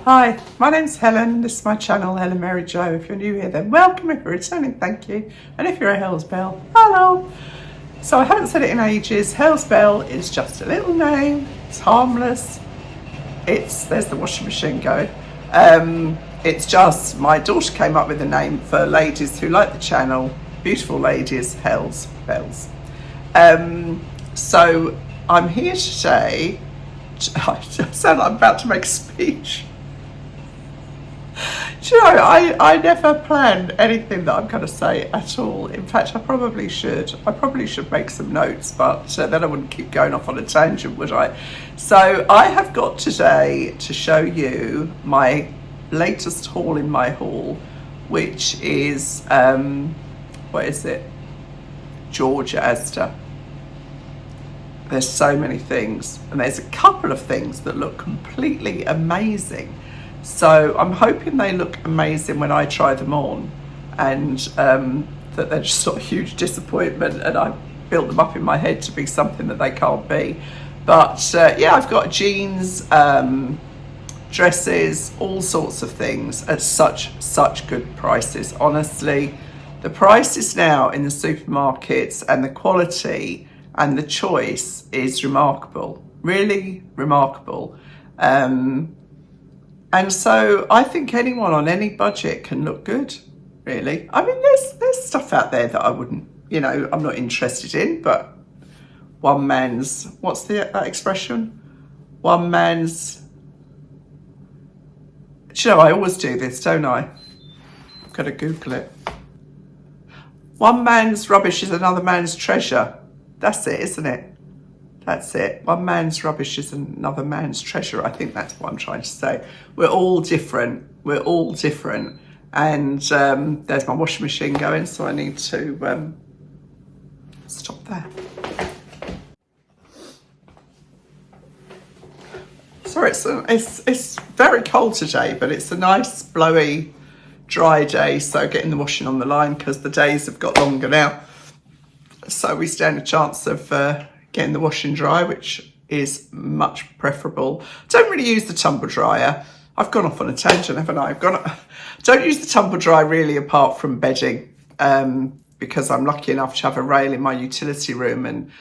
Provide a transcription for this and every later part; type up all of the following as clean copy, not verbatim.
Hi, my name's Helen. This is my channel, Helen Mary Jo. If you're new here, then welcome. If you're returning, thank you. And if you're a Hells Bell, hello. So I haven't said it in ages. Hells Bell is just a little name. It's harmless. There's the washing machine going. It's just my daughter came up with a name for ladies who like the channel. Beautiful ladies, Hells Bells. So I'm here today. I sound like I'm about to make a speech. Do you know, I never plan anything that I'm going to say at all. In fact, I probably should. I probably should make some notes, but then I wouldn't keep going off on a tangent, would I? So I have got today to show you my latest haul in my haul, which is, what is it? Georgia Asda. There's so many things, and there's a couple of things that look completely amazing. So I'm hoping they look amazing when I try them on, and that they're just not a huge disappointment and I built them up in my head to be something that they can't be. But yeah, I've got jeans, dresses, all sorts of things at such good prices. Honestly, the prices now in the supermarkets and the quality and the choice is remarkable, really remarkable. And so I think anyone on any budget can look good, really. I mean, there's stuff out there that I wouldn't, I'm not interested in, but one man's, what's that expression? One man's, I always do this, don't I? I've got to Google it. One man's rubbish is another man's treasure. That's it, isn't it? That's it. One man's rubbish is another man's treasure. I think that's what I'm trying to say. We're all different. We're all different. And there's my washing machine going, so I need to stop there. Sorry, it's very cold today, but it's a nice, blowy, dry day. So getting the washing on the line because the days have got longer now. So we stand a chance of getting the washing dry, which is much preferable. Don't really use the tumble dryer. I've gone off on a tangent, haven't I? Don't use the tumble dryer really apart from bedding, because I'm lucky enough to have a rail in my utility room, and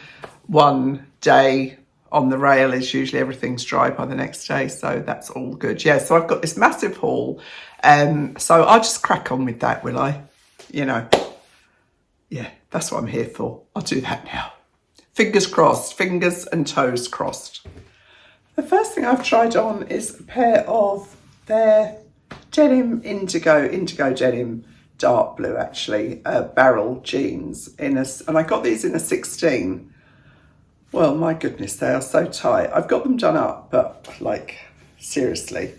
one day on the rail is usually everything's dry by the next day, so that's all good. Yeah, so I've got this massive haul, so I'll just crack on with that, will I? Yeah, that's what I'm here for. I'll do that now. Fingers crossed, fingers and toes crossed. The first thing I've tried on is a pair of their denim indigo denim, dark blue actually, barrel jeans and I got these in a 16. Well, my goodness, they are so tight. I've got them done up, but like seriously,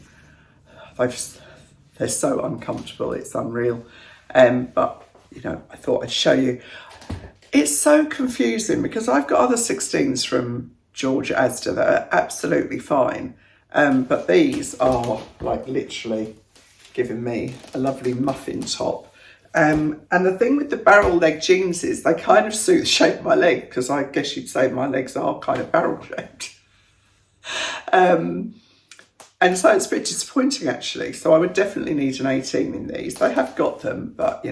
they're so uncomfortable. It's unreal. But I thought I'd show you. It's so confusing because I've got other 16s from Georgia Asda that are absolutely fine. But these are like literally giving me a lovely muffin top. And the thing with the barrel leg jeans is they kind of suit the shape of my leg, because I guess you'd say my legs are kind of barrel shaped. And so it's a bit disappointing actually. So I would definitely need an 18 in these. They have got them, but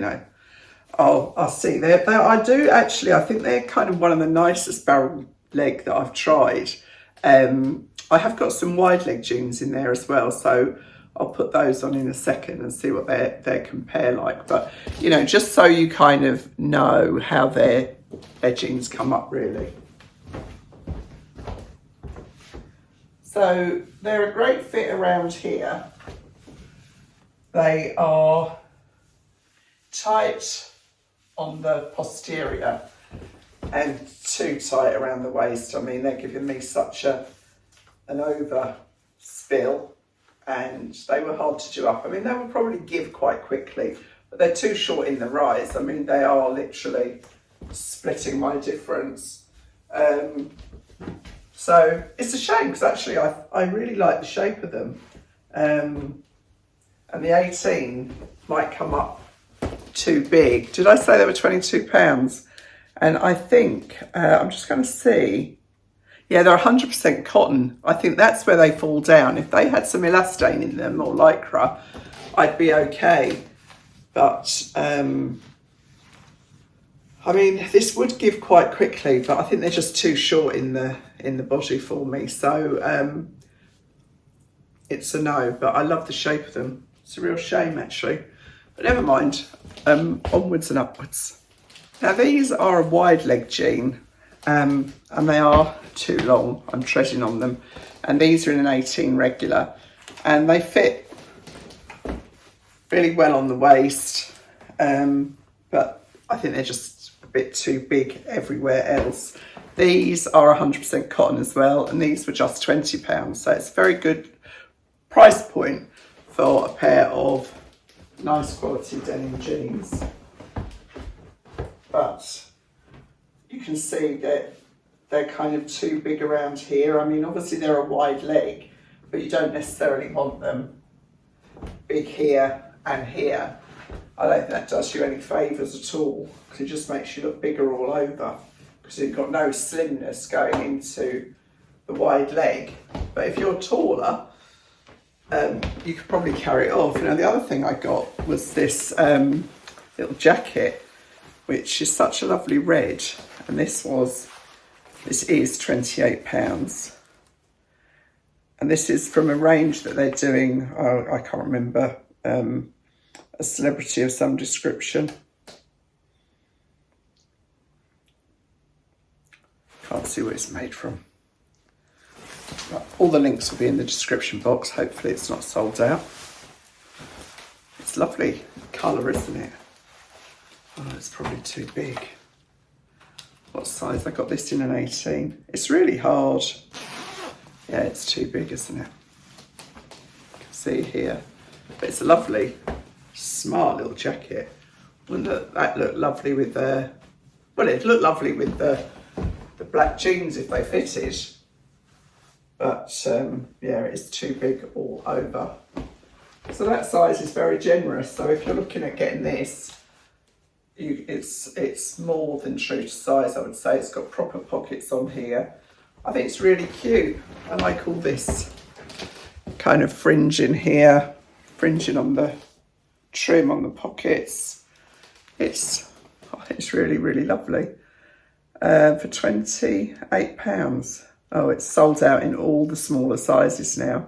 I'll see. I do actually, I think they're kind of one of the nicest barrel leg that I've tried. I have got some wide leg jeans in there as well, so I'll put those on in a second and see what they compare like. But, just so you kind of know how their jeans come up really. So they're a great fit around here. They are tight on the posterior and too tight around the waist. I mean, they're giving me such an over spill, and they were hard to do up. I mean, they will probably give quite quickly, but they're too short in the rise. I mean, they are literally splitting my difference. So it's a shame because actually I really like the shape of them. And the 18 might come up too big. Did I say they were £22? And I think, I'm just going to see. Yeah, they're 100% cotton. I think that's where they fall down. If they had some elastane in them or lycra, I'd be okay. But, I mean, this would give quite quickly, but I think they're just too short in the body for me. So, it's a no, but I love the shape of them. It's a real shame, actually. But never mind. Onwards and upwards. Now, these are a wide leg jean. And they are too long. I'm treading on them. And these are in an 18 regular. And they fit really well on the waist. But I think they're just a bit too big everywhere else. These are 100% cotton as well. And these were just £20. So it's a very good price point for a pair of nice quality denim jeans. But you can see that they're kind of too big around here. I mean, obviously they're a wide leg, but you don't necessarily want them big here and here. I don't think that does you any favours at all, because it just makes you look bigger all over, because you've got no slimness going into the wide leg. But if you're taller, you could probably carry it off. Now, the other thing I got was this little jacket, which is such a lovely red. And this is £28. And this is from a range that they're doing, I can't remember, a celebrity of some description. Can't see what it's made from. Right, all the links will be in the description box. Hopefully it's not sold out. It's lovely colour, isn't it? Oh, it's probably too big. What size? I got this in an 18. It's really hard. Yeah, it's too big, isn't it? You can see here. But it's a lovely, smart little jacket. Wouldn't that look lovely with the... Well, it'd look lovely with the black jeans if they fitted. But, yeah, it's too big all over. So that size is very generous. So if you're looking at getting this, it's more than true to size, I would say. It's got proper pockets on here. I think it's really cute. I like all this kind of fringe in here, fringing on the trim on the pockets. I think it's really, really lovely. For £28. Oh, it's sold out in all the smaller sizes now.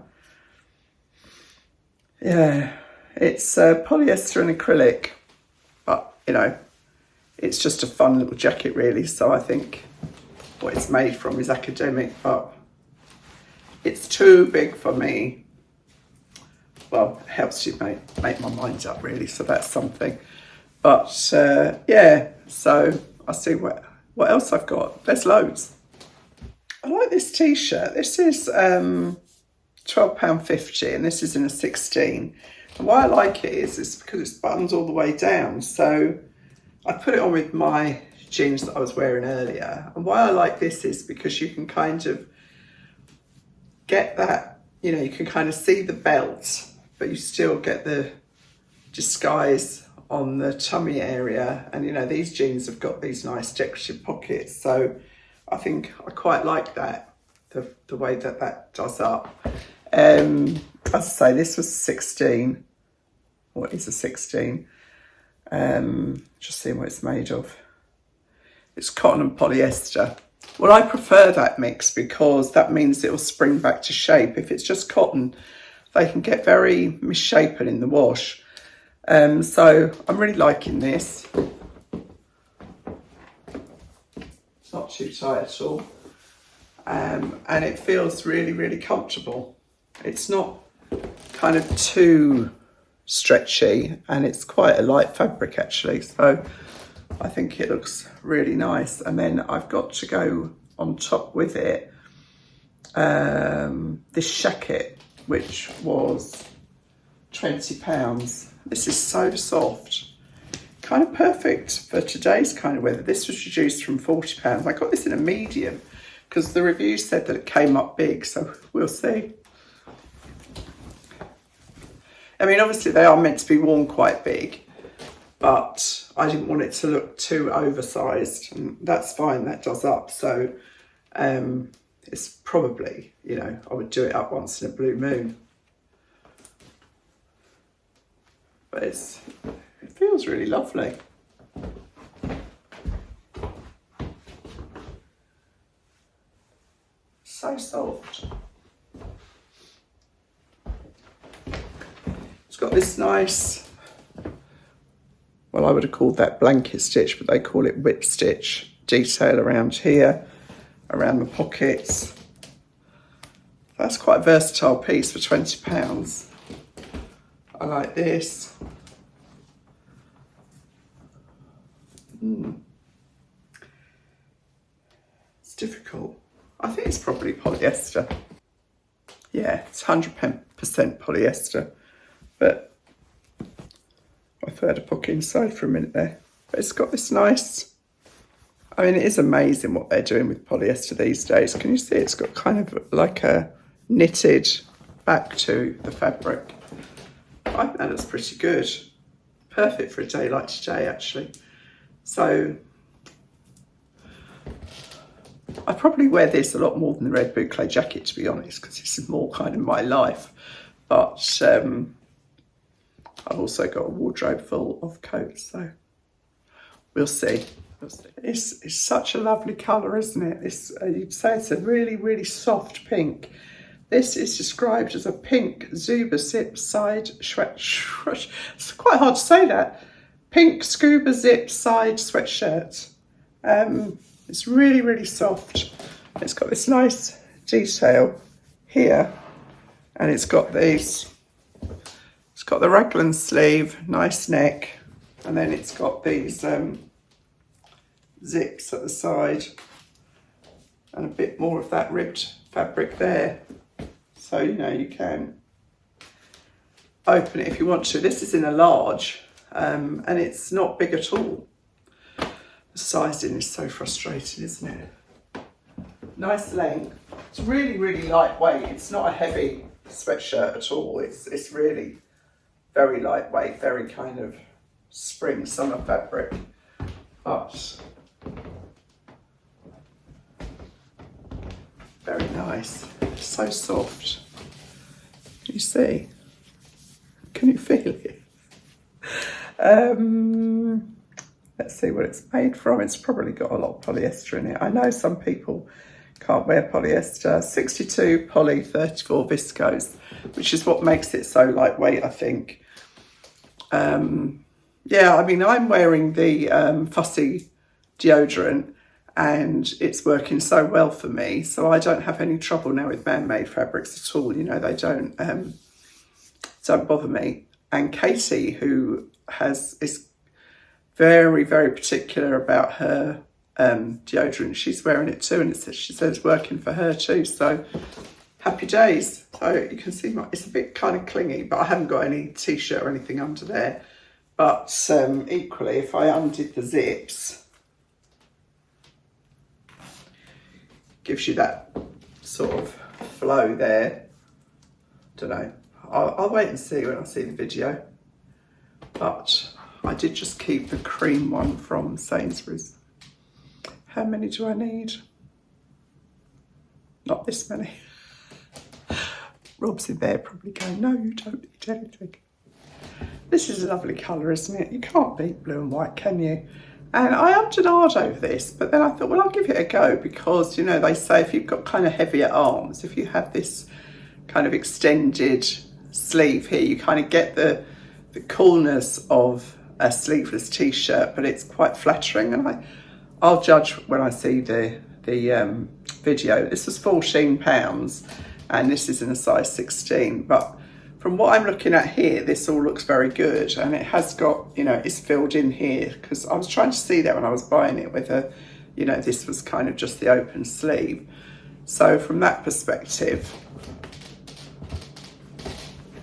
Yeah, it's polyester and acrylic. But, you know, it's just a fun little jacket, really. So I think what it's made from is academic, but it's too big for me. Well, it helps you make my mind up, really. So that's something. But, yeah, so I'll see what else I've got. There's loads. I like this T-shirt. This is £12.50 and this is in a 16. And why I like it is because it's buttoned all the way down. So I put it on with my jeans that I was wearing earlier. And why I like this is because you can kind of get that, you know, you can kind of see the belt, but you still get the disguise on the tummy area. And, you know, these jeans have got these nice decorative pockets. So I think I quite like that, the way that does up. As I say, this was 16. What is a 16? Just seeing what it's made of. It's cotton and polyester. Well, I prefer that mix because that means it will spring back to shape. If it's just cotton, they can get very misshapen in the wash. So I'm really liking this. It's not too tight at all. And it feels really, really comfortable. It's not kind of too stretchy, and it's quite a light fabric actually. So I think it looks really nice. And then I've got to go on top with it, this Shacket, which was £20. This is so soft. Kind of perfect for today's kind of weather. This was reduced from £40. I got this in a medium because the review said that it came up big, so we'll see. I mean, obviously they are meant to be worn quite big, but I didn't want it to look too oversized, and that's fine, that does up. So it's probably, you know, I would do it up once in a blue moon. But it feels really lovely. So soft. It's got this nice, well, I would have called that blanket stitch, but they call it whip stitch detail around here, around the pockets. That's quite a versatile piece for £20. I like this. It's difficult. I think it's probably polyester. Yeah, it's 100% polyester, but I thought I'd poke inside for a minute there. But it's got this nice, I mean, it is amazing what they're doing with polyester these days. Can you see it's got kind of like a knitted back to the fabric. I think that looks pretty good. Perfect for a day like today, actually. So I probably wear this a lot more than the red boucle jacket, to be honest, because this is more kind of my life. But I've also got a wardrobe full of coats, so we'll see. It's such a lovely colour, isn't it? You'd say it's a really, really soft pink. This is described as a pink Zuba zip side sweatshirt. It's quite hard to say that. Pink scuba zip side sweatshirt. It's really, really soft. It's got this nice detail here, and it's got these. It's got the raglan sleeve, nice neck, and then it's got these zips at the side, and a bit more of that ribbed fabric there. So, you know, you can open it if you want to. This is in a large, and it's not big at all. The sizing is so frustrating, isn't it? Nice length. It's really, really lightweight. It's not a heavy sweatshirt at all. It's really very lightweight, very kind of spring, summer fabric. But very nice. So soft. Can you see? Can you feel it? Let's see what it's made from. It's probably got a lot of polyester in it. I know some people can't wear polyester. 62 poly, 34 viscose, which is what makes it so lightweight, I think. Yeah, I mean, I'm wearing the Fussy deodorant, and it's working so well for me, so I don't have any trouble now with man-made fabrics at all. You know, they don't bother me. And Katie, who is very, very particular about her deodorant, she's wearing it too, and she says it's working for her too. So happy days. So you can see it's a bit kind of clingy, but I haven't got any t-shirt or anything under there. But equally, if I undid the zips, gives you that sort of flow there. Don't know. I'll wait and see when I see the video. But I did just keep the cream one from Sainsbury's. How many do I need? Not this many. Rob's in there probably going, no, you don't need anything. This is a lovely colour, isn't it? You can't beat blue and white, can you? And I upped an ard over this, but then I thought, well, I'll give it a go, because, you know, they say if you've got kind of heavier arms, if you have this kind of extended sleeve here, you kind of get the coolness of a sleeveless t-shirt, but it's quite flattering. And I'll judge when I see the video. This was £14, and this is in a size 16, but from what I'm looking at here, this all looks very good, and it has got, you know, it's filled in here, because I was trying to see that when I was buying it, whether, you know, this was kind of just the open sleeve. So from that perspective,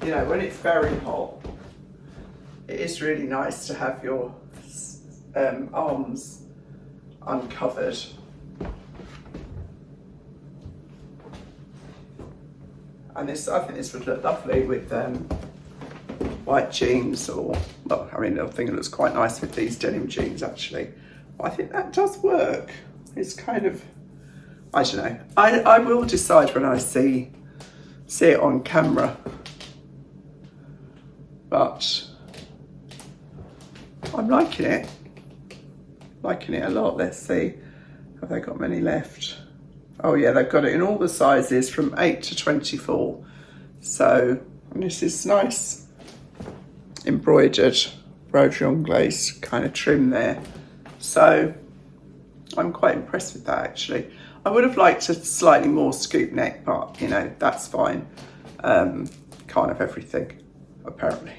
you know, when it's very hot, it is really nice to have your arms uncovered. And this, I think this would look lovely with white jeans, or, well, I mean, I think it looks quite nice with these denim jeans, actually. But I think that does work. It's kind of, I don't know. I will decide when I see it on camera. But I'm liking it. Liking it a lot. Let's see. Have they got many left? Oh yeah, they've got it in all the sizes from 8 to 24. So, and this is nice embroidered rotary anglaise kind of trim there. So I'm quite impressed with that actually. I would have liked a slightly more scoop neck, but you know, that's fine. Can't have everything, apparently.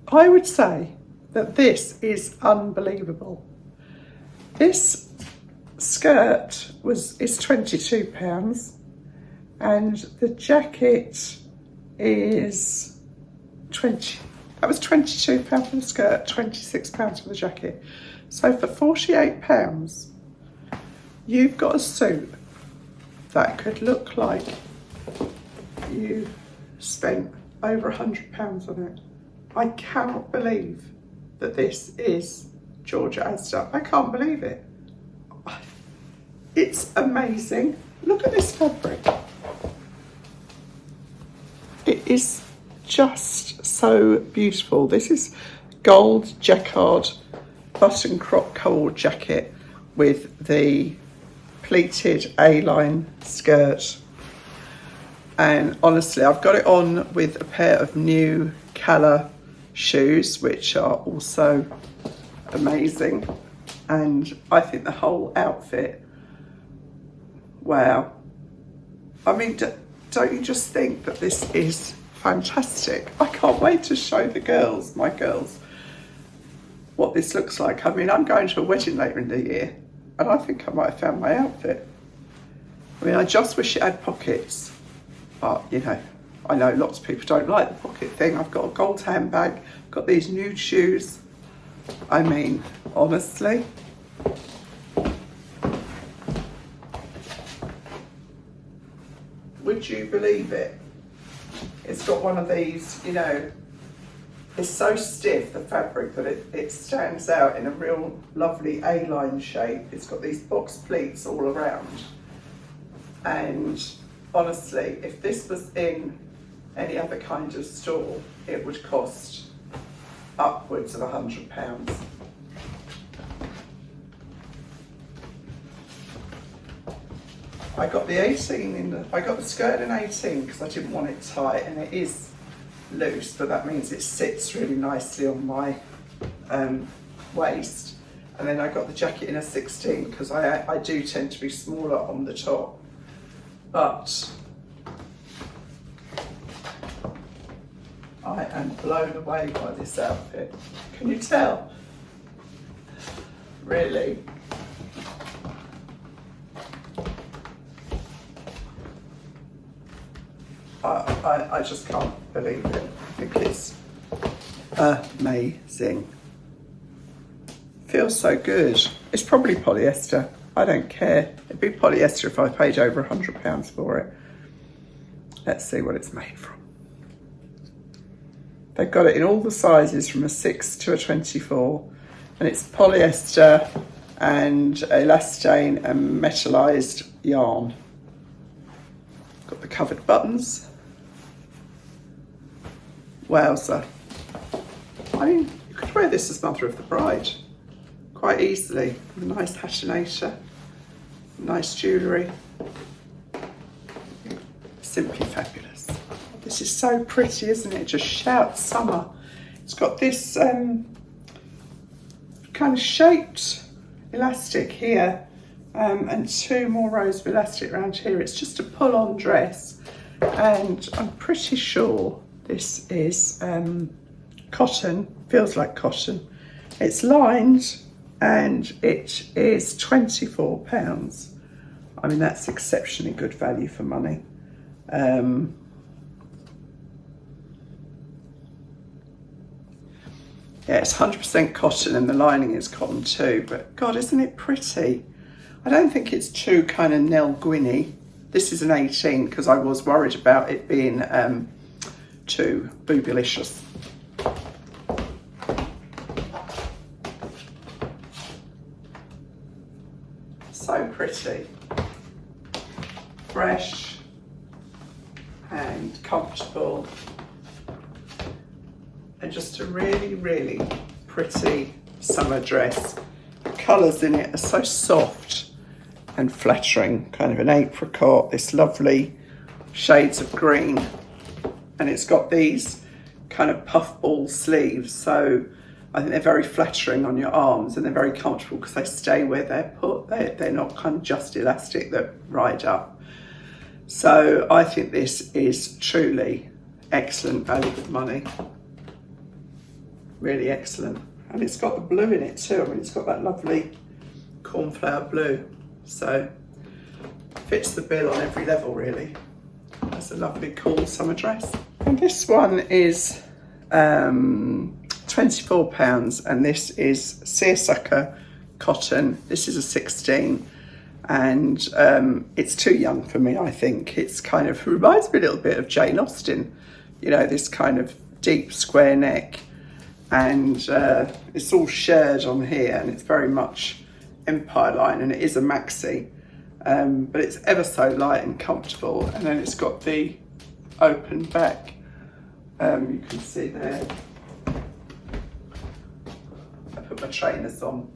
I would say that this is unbelievable. This skirt is £22 and the jacket is 20. That was £22 for the skirt, £26 for the jacket. So for £48, you've got a suit that could look like you spent over £100 on it. I cannot believe that this is Georgia Asda. I can't believe it. It's amazing. Look at this fabric. It is just so beautiful. This is gold Jacquard button crop cord jacket with the pleated A-line skirt. And honestly, I've got it on with a pair of new Cala shoes, which are also amazing. And I think the whole outfit, wow. I mean, don't you just think that this is fantastic? I can't wait to show the girls, my girls, what this looks like. I mean, I'm going to a wedding later in the year and I think I might have found my outfit. I mean, I just wish it had pockets, but you know, I know lots of people don't like the pocket thing. I've got a gold handbag, got these nude shoes. I mean, honestly. Would you believe it? It's got one of these, you know, it's so stiff, the fabric, that it stands out in a real lovely A-line shape. It's got these box pleats all around. And honestly, if this was in any other kind of store, it would cost upwards of £100. I got the 18 I got the skirt in 18 because I didn't want it tight, and it is loose, but that means it sits really nicely on my waist. And then I got the jacket in a 16 because I do tend to be smaller on the top. But I am blown away by this outfit. Can you tell? Really? I just can't believe it. I think it's amazing. Feels so good. It's probably polyester. I don't care. It'd be polyester if I paid over £100 for it. Let's see what it's made from. They've got it in all the sizes from a 6 to a 24, and it's polyester and elastane and metallized yarn. Got the covered buttons. Wowza. I mean, you could wear this as Mother of the Bride quite easily. With a nice hatchinator, nice jewellery. Simply fabulous. This is so pretty, isn't it? Just shouts summer. It's got this kind of shaped elastic here, and 2 more rows of elastic around here. It's just a pull-on dress, and I'm pretty sure this is cotton. Feels like cotton. It's lined and it is £24. I mean, that's exceptionally good value for money. Yeah, it's 100% cotton and the lining is cotton too, but God, isn't it pretty? I don't think it's too kind of Nell Gwynny. This is an 18 because I was worried about it being too boobylicious. pretty, fresh and comfortable, and just a really, really pretty summer dress. The colours in it are so soft and flattering, kind of an apricot, this lovely shades of green, and it's got these kind of puffball sleeves, so I think they're very flattering on your arms, and they're very comfortable because they stay where they're put. They're not kind of just elastic that ride up. So I think this is truly excellent value for money. Really excellent. And it's got the blue in it too. I mean, it's got that lovely cornflower blue. So fits the bill on every level, really. That's a lovely, cool summer dress. And this one is £24, and this is seersucker cotton. This is a 16, and it's too young for me, I think. It's kind of reminds me a little bit of Jane Austen, you know, this kind of deep square neck, and it's all shirred on here, and it's very much Empire line, and it is a maxi, but it's ever so light and comfortable. And then it's got the open back, you can see there. I put my trainers on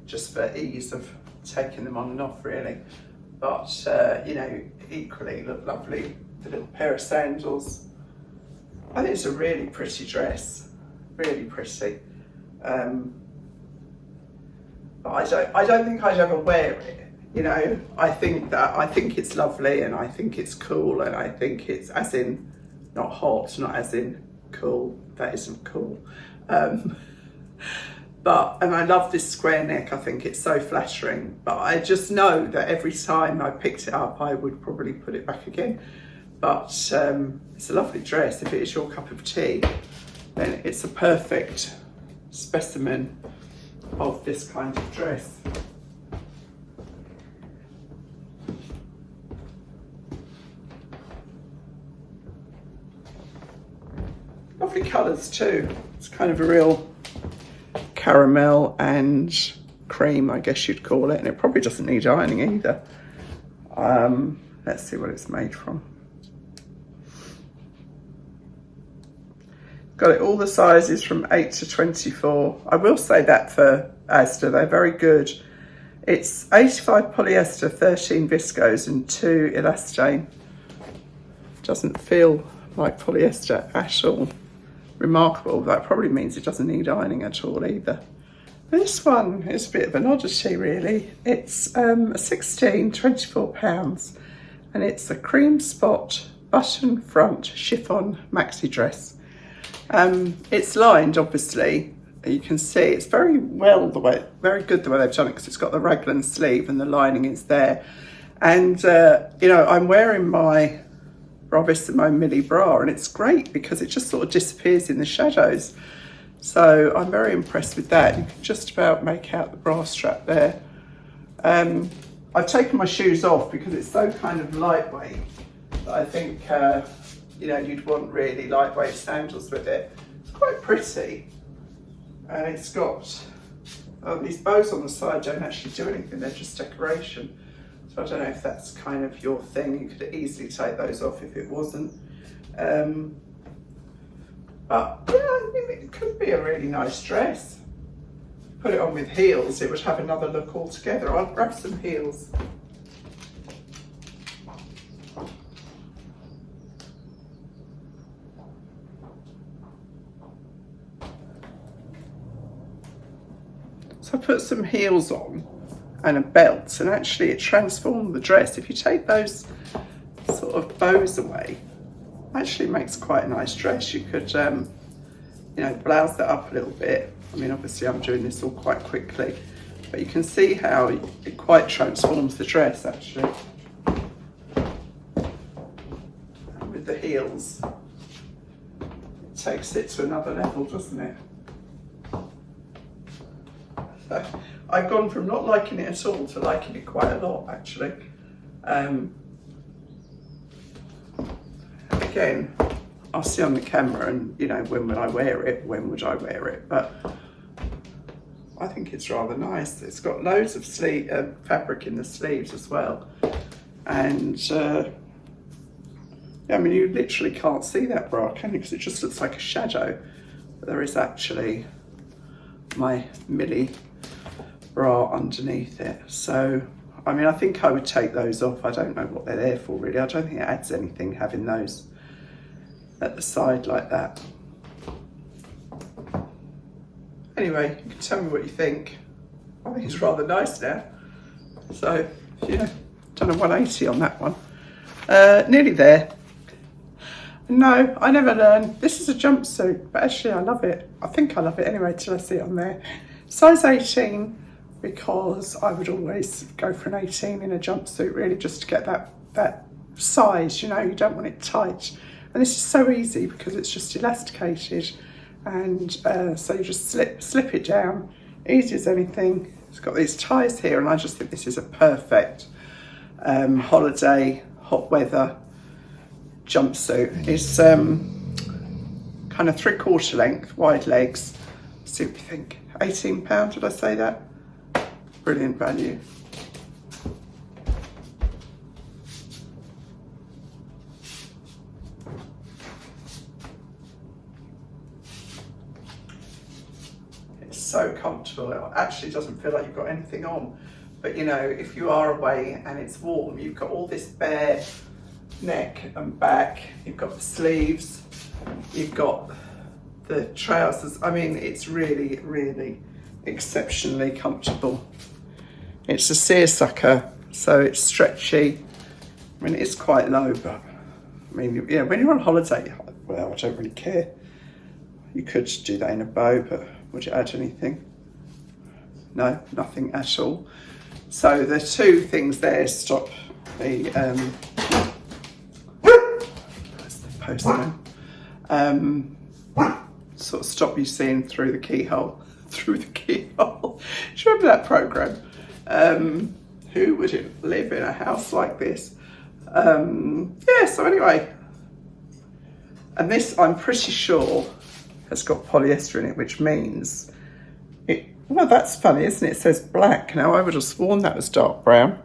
just for ease of taking them on and off, really, but you know, equally look lovely. The little pair of sandals. I think it's a really pretty dress, really pretty. But I don't think I'd ever wear it. You know, I think it's lovely, and I think it's cool, and I think it's, as in not hot, not as in cool. That isn't cool. But, and I love this square neck. I think it's so flattering, but I just know that every time I picked it up, I would probably put it back again. But it's a lovely dress. If it is your cup of tea, then it's a perfect specimen of this kind of dress. Lovely colours too. It's kind of a real caramel and cream, I guess you'd call it, and it probably doesn't need ironing either. Let's see what it's made from. Got it all the sizes from 8 to 24. I will say that for Asda, they're very good. It's 85 polyester, 13 viscose and 2 elastane. Doesn't feel like polyester at all. Remarkable. That probably means it doesn't need ironing at all either. This one is a bit of an oddity, really. It's a 16, £24, and it's a cream spot button front chiffon maxi dress. It's lined, obviously. You can see it's very good the way they've done it, because it's got the raglan sleeve and the lining is there. And you know, I'm wearing my Bravissimo Mini bra, and it's great because it just sort of disappears in the shadows. So I'm very impressed with that. You can just about make out the bra strap there. I've taken my shoes off because it's so kind of lightweight that I think you know, you'd want really lightweight sandals with it. It's quite pretty, and it's got these bows on the side don't actually do anything, they're just decoration. So I don't know if that's kind of your thing. You could easily take those off if it wasn't. But yeah, I think it could be a really nice dress. Put it on with heels, it would have another look altogether. I'll grab some heels. So I put some heels on and a belt, and actually it transformed the dress. If you take those sort of bows away, actually makes quite a nice dress. You could you know, blouse that up a little bit. I mean, obviously I'm doing this all quite quickly, but you can see how it quite transforms the dress actually. And with the heels, it takes it to another level, doesn't it? So I've gone from not liking it at all to liking it quite a lot, actually. Again, I'll see on the camera, and you know, when would I wear it? When would I wear it? But I think it's rather nice. It's got loads of fabric in the sleeves as well. And yeah, I mean, you literally can't see that bra, can you? Because it just looks like a shadow. But there is actually my Millie bra underneath it. So, I mean, I think I would take those off. I don't know what they're there for, really. I don't think it adds anything having those at the side like that. Anyway, you can tell me what you think. I think it's rather nice now. So, yeah, done a 180 on that one. Nearly there. No, I never learn. This is a jumpsuit, but actually I love it. I think I love it anyway till I see it on there. Size 18, because I would always go for an 18 in a jumpsuit, really, just to get that size, you know, you don't want it tight. And this is so easy because it's just elasticated. And so you just slip it down, easy as anything. It's got these ties here, and I just think this is a perfect holiday, hot weather jumpsuit. It's kind of 3/4 length, wide legs. See what you think. £18, did I say that? Brilliant value. It's so comfortable. It actually doesn't feel like you've got anything on. But you know, if you are away and it's warm, you've got all this bare neck and back, you've got the sleeves, you've got the trousers. I mean, it's really, really exceptionally comfortable. It's a seersucker, so it's stretchy. I mean, it is quite low, but I mean, yeah, when you're on holiday, well, I don't really care. You could do that in a bow, but would it add anything? No, nothing at all. So the two things there stop the postman. Sort of stop you seeing through the keyhole. Through the keyhole. Do you remember that programme? Who would live in a house like this? Yeah, so anyway. And this, I'm pretty sure, has got polyester in it, which means it, well, that's funny, isn't it? It says black. Now, I would have sworn that was dark brown.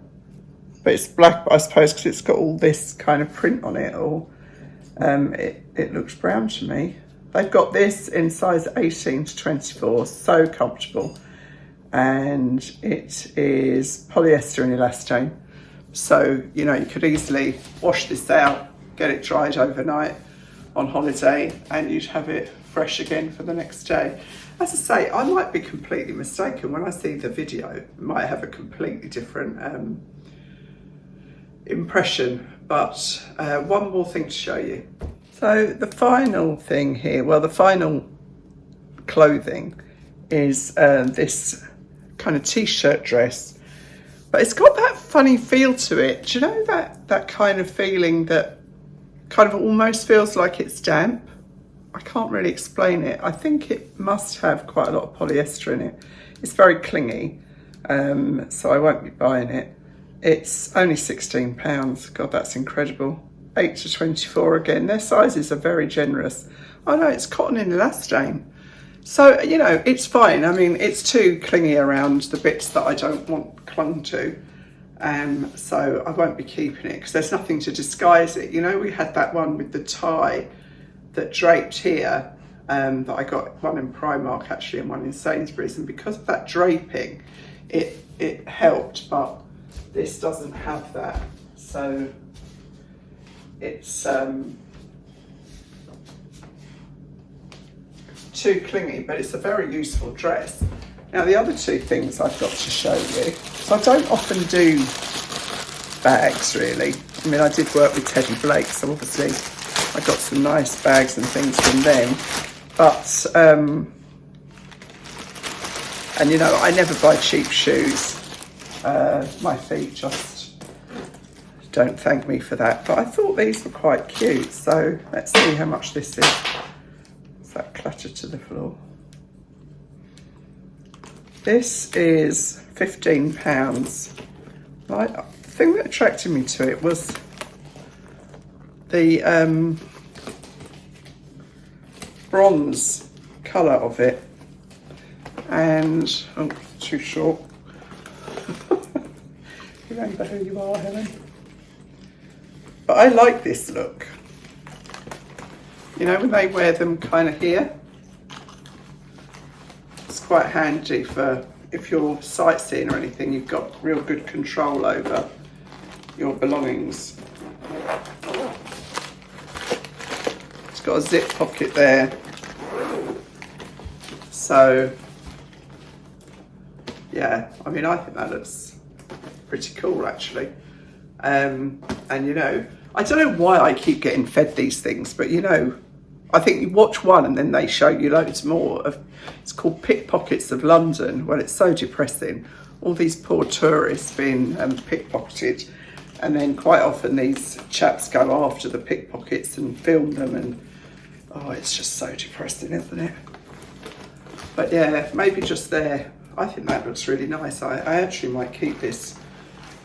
But it's black, I suppose, because it's got all this kind of print on it, or it looks brown to me. They've got this in size 18 to 24, so comfortable. And it is polyester and elastane. So, you know, you could easily wash this out, get it dried overnight on holiday, and you'd have it fresh again for the next day. As I say, I might be completely mistaken. When I see the video, it might have a completely different impression. But one more thing to show you. So the final thing here, well, the final clothing is this kind of t-shirt dress, but it's got that funny feel to it. Do you know that kind of feeling that kind of almost feels like it's damp? I can't really explain it. I think it must have quite a lot of polyester in it. It's very clingy, so I won't be buying it. It's only £16. God, that's incredible. 8 to 24 again. Their sizes are very generous. Oh no, it's cotton and elastane. So, you know, it's fine. I mean, it's too clingy around the bits that I don't want clung to. So I won't be keeping it because there's nothing to disguise it. You know, we had that one with the tie that draped here, that I got one in Primark actually and one in Sainsbury's. And because of that draping, it helped, but this doesn't have that. So it's too clingy, but it's a very useful dress. Now the other two things I've got to show you, so I don't often do bags really. I mean, I did work with Teddy Blake, so obviously I got some nice bags and things from them, but and you know, I never buy cheap shoes. My feet just don't thank me for that, but I thought these were quite cute, so let's see how much this is. Is that clattered to the floor? This is £15. The thing that attracted me to it was the bronze colour of it, And, oh, too short. Remember who you are, Helen. But I like this look. You know, when they wear them kind of here, it's quite handy for if you're sightseeing or anything, you've got real good control over your belongings. It's got a zip pocket there. So, yeah, I mean, I think that looks pretty cool actually. And you know, I don't know why I keep getting fed these things, but you know, I think you watch one and then they show you loads more of, it's called Pickpockets of London. Well, it's so depressing. All these poor tourists being pickpocketed, and then quite often these chaps go after the pickpockets and film them, and oh, it's just so depressing, isn't it? But yeah, maybe just there. I think that looks really nice. I actually might keep this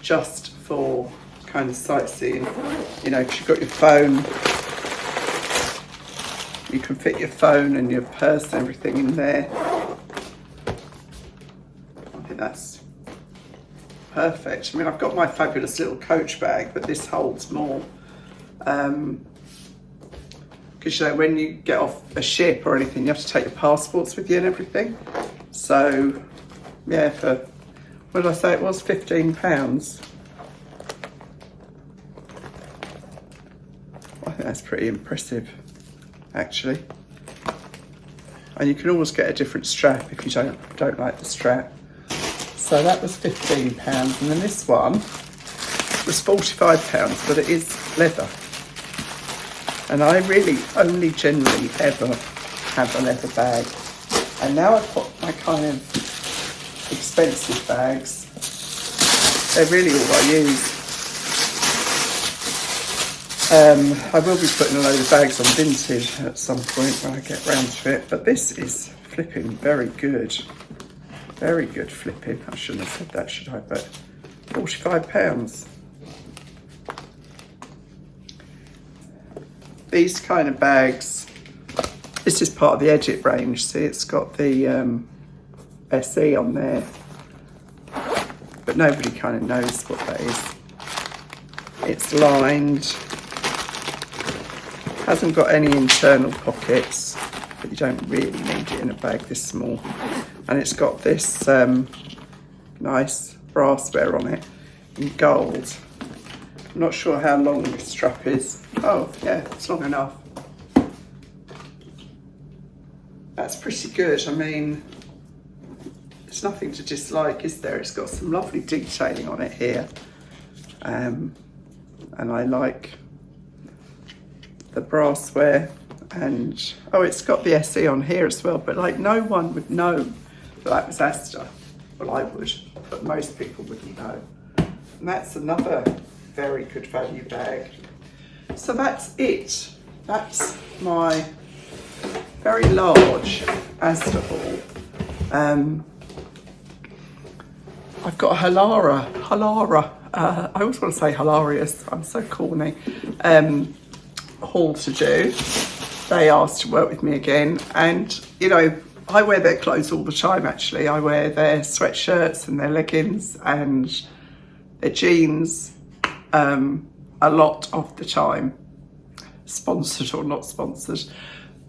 just for kind of sightseeing, you know, because you've got your phone, you can fit your phone and your purse and everything in there. I think that's perfect. I mean, I've got my fabulous little Coach bag, but this holds more. Because you know, when you get off a ship or anything, you have to take your passports with you and everything. So yeah, for, what did I say it was, £15? I think that's pretty impressive actually. And you can always get a different strap if you don't like the strap. So that was £15, and then this one was £45, but it is leather. And I really only generally ever have a leather bag. And now I've got my kind of expensive bags. They're really all I use. I will be putting a load of bags on vintage at some point when I get round to it, but this is flipping very good. Very good flipping. I shouldn't have said that, should I? But £45. These kind of bags, this is part of the Edit range. See, it's got the SE on there, but nobody kind of knows what that is. It's lined, hasn't got any internal pockets, but you don't really need it in a bag this small. And it's got this nice brassware on it in gold. I'm not sure how long this strap is. Oh yeah, it's long enough. That's pretty good. I mean, there's nothing to dislike, is there? It's got some lovely detailing on it here. And I like the brassware, and oh, it's got the SE on here as well, but like no one would know that was Asda. Well, I would, but most people wouldn't know. And that's another very good value bag. So that's it. That's my very large Asda haul. I've got a Halara. I always want to say hilarious. I'm so corny. Haul to do. They asked to work with me again, and you know, I wear their clothes all the time actually. I wear their sweatshirts and their leggings and their jeans a lot of the time, sponsored or not sponsored.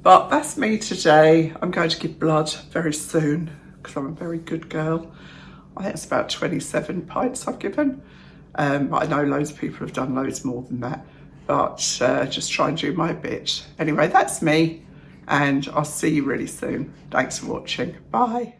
But that's me today. I'm going to give blood very soon because I'm a very good girl. I think it's about 27 pints I've given. I know loads of people have done loads more than that, but just try and do my bit. Anyway, that's me, and I'll see you really soon. Thanks for watching. Bye.